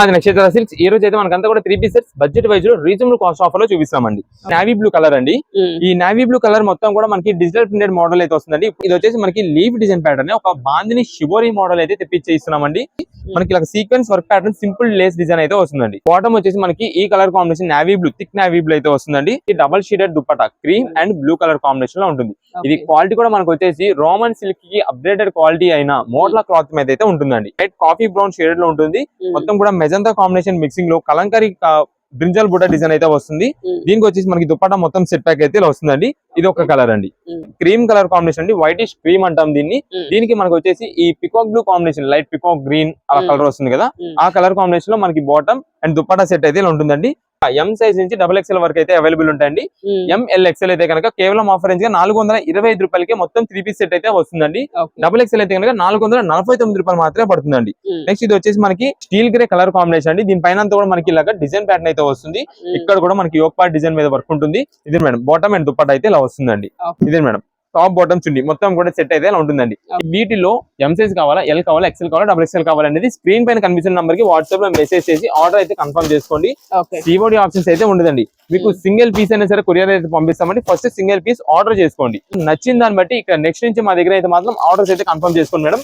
అది నక్షత్ర సిల్క్స్ ఈ రోజు అయితే మనకంతా కూడా 3 పీసెస్ బడ్జెట్ వైజ్ లో రీజనబుల్ కాస్ట్ ఆఫర్ లో చూపిస్తామండి. నావీ బ్లూ కలర్ అండి. ఈ నావీ బ్లూ కలర్ మొత్తం కూడా మనకి డిజిటల్ ప్రింటెడ్ మోడల్ అయితే వస్తుందండి. ఇది వచ్చేసి మనకి లీవ్ డిజైన్ ప్యాటర్న్ ఒక బాందిని షిబోరీ మోడల్ అయితే తెప్పించి ఇస్తున్నామండి. మనకి ఇలా sequence work pattern simple Lay's design అయితే వస్తుందండి. బాటమ్ వచ్చేసి మనకి ఈ colour combination navy blue thick navy blue అయితే వస్తుందండి. ఈ double షీడెడ్ dupatta cream and blue colour combination లో ఉంటుంది. ఇది క్వాలిటీ కూడా మనకు వచ్చేసి రోమన్ సిల్క్ కి అప్డేటెడ్ క్వాలిటీ అయిన మోడ్లా క్లాత్ మీద అయితే ఉంటుందండి. లైట్ కాఫీ బ్రౌన్ షేడ్ లో ఉంటుంది. మొత్తం కూడా మెజంతా కాంబినేషన్ మిక్సింగ్ లో కలంకరీ బ్రింజల్ బుట్ట డిజైన్ అయితే వస్తుంది. దీనికి వచ్చేసి మనకి దుపట్టా మొత్తం సెట్ ప్యాక్ అయితే ఇలా వస్తుందండి. ఇది ఒక కలర్ అండి. క్రీమ్ కలర్ కాంబినేషన్ అండి. వైటిష్ క్రీమ్ అంటాం దీన్ని. దీనికి మనకు వచ్చేసి ఈ peacock blue combination light peacock green అలా కలర్ వస్తుంది కదా, ఆ కలర్ కాంబినేషన్ లో మనకి బాటమ్ అండ్ దుపట్టా సెట్ అయితే ఇలా ఉంటుందండి. ఎం సైజ్ నుంచి XXL వరకు అయితే అవైలబుల్ ఉంటాయండి. MLXL అయితే కనుక కేవలం ఆఫర్ రేంజ్ గా 425 రూపాయలకే మొత్తం 3 పీస్ సెట్ అయితే వస్తుందండి. XXL అయితే కనుక 449 రూపాయలు మాత్రమే పడుతుందండి. నెక్స్ట్ ఇది వచ్చేసి మనకి స్టీల్ గ్రే కలర్ కాంబినేషన్ అండి. దీనిపైన కూడా మనకి ఇలాగా డిజైన్ ప్యాటర్న్ అయితే వస్తుంది. ఇక్కడ కూడా మనకి యోక్ పార్ట్ డిజైన్ మీద వర్క్ ఉంటుంది. ఇది మేడం బాటమ్ అండ్ దుపట్టా అయితే ఇలా వస్తుందండి. ఇదే మేడం టాప్ బాటమ్ చుండి మొత్తం కూడా సెట్ అయితే ఇలా ఉంటుందండి. వీటిలో ఎం సైజ్ కావాలా, ఎల్ కావాలా, XL కావాలా, XXL కావాలనేది స్క్రీన్ పైన కనిపిస్తున్న నంబర్ కి వాట్సాప్ లో మెసేజ్ చేసి ఆర్డర్ అయితే కన్ఫర్మ్ చేసుకోండి. COD ఆప్షన్స్ అయితే ఉండదండి. మీకు సింగిల్ పీస్ అయినా సరే కొరియర్ అయితే పంపిస్తామండి. ఫస్ట్ సింగిల్ పీస్ ఆర్డర్ చేసుకోండి. నచ్చిన దాన్ని బట్టి ఇక్కడ నెక్స్ట్ నుంచి మా దగ్గర అయితే మాత్రం ఆర్డర్స్ అయితే కన్ఫర్మ్ చేసుకోండి మేడం.